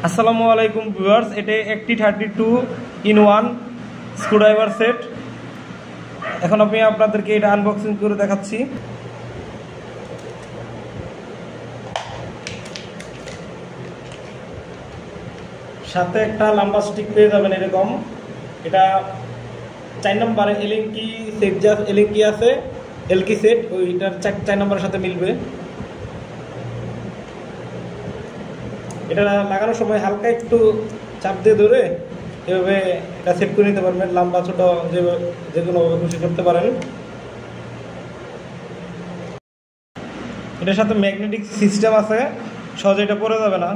আসসালামু আলাইকুম ভিউয়ার্স, এটা একটি 32-in-1 স্ক্রুড্রাইভার সেট। এখন আমি আপনাদেরকে এটা আনবক্সিং করে দেখাচ্ছি। সাথে একটা লম্বা স্টিক পেয়ে যাবেন এরকম। এটা 4 নম্বরে এলিঙ্কি সেট, যা এলিঙ্কি আছে এলকি সেট, ওইটার 4 নম্বরের সাথে মিলবে। এটা লাগানোর সময় হালকা একটু চাপ দিয়ে ধরে এভাবে এটা সেট করে নিতে পারবেন। লম্বা ছোট যেগুলো খুশি করতে পারেন। এটার সাথে ম্যাগনেটিক সিস্টেম আছে, সহজে এটা পড়ে যাবে না।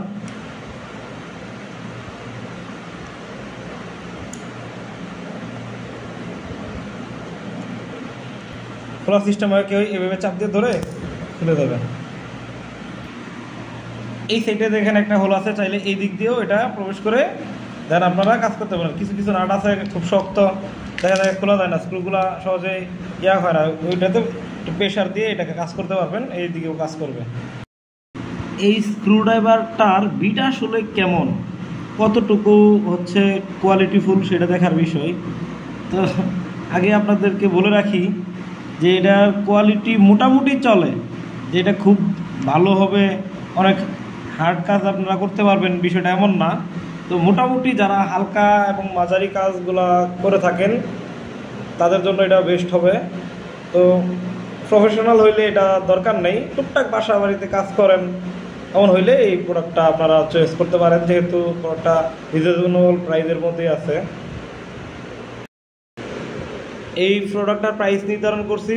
খোলা সিস্টেম হয়, কেউ এভাবে চাপ দিয়ে ধরে খুলে যাবে। এই সাইডে দেখেন একটা হোল আছে, চাইলে এই দিক দিয়েও এটা প্রবেশ করে দেন আপনারা কাজ করতে পারেন। কিছু কিছু নাট আছে খুব শক্ত, দেখা যায় খোলা যায় না, স্ক্রুগুলা সহজে হয় না, ওইটাতে প্রেশার দিয়ে এটাকে কাজ করতে পারবেন, এই দিকেও কাজ করবে। এই স্ক্রুড্রাইভারটার বিট আসলে কেমন, কতটুকু হচ্ছে কোয়ালিটিফুল সেটা দেখার বিষয়। তো আগে আপনাদেরকে বলে রাখি যে এটার কোয়ালিটি মোটামুটি চলে, যে এটা খুব ভালো হবে, অনেক হার্ড কাজ আপনারা করতে পারবেন বিষয়টা এমন না। তো মোটামুটি যারা হালকা এবং মাঝারি কাজগুলো করে থাকেন তাদের জন্য এটা বেস্ট হবে। তো প্রফেশনাল হইলে এটা দরকার নেই, টুকটাক বাসা বাড়িতে কাজ করেন এমন হইলে এই প্রোডাক্টটা আপনারা চয়েস করতে পারেন, যেহেতু প্রোডাক্টটা রিজনেবল প্রাইসের মধ্যেই আছে। এই প্রোডাক্টটার প্রাইস নির্ধারণ করছি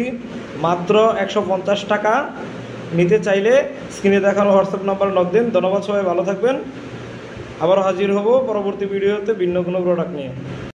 মাত্র 150 টাকা। নিতে চাইলে স্ক্রিনে দেখানো হোয়াটসঅ্যাপ নাম্বার নক দিন। ধন্যবাদ, সবাই ভালো থাকবেন। আবার হাজির হব পরবর্তী ভিডিওতে ভিন্ন কোনো প্রোডাক্ট নিয়ে।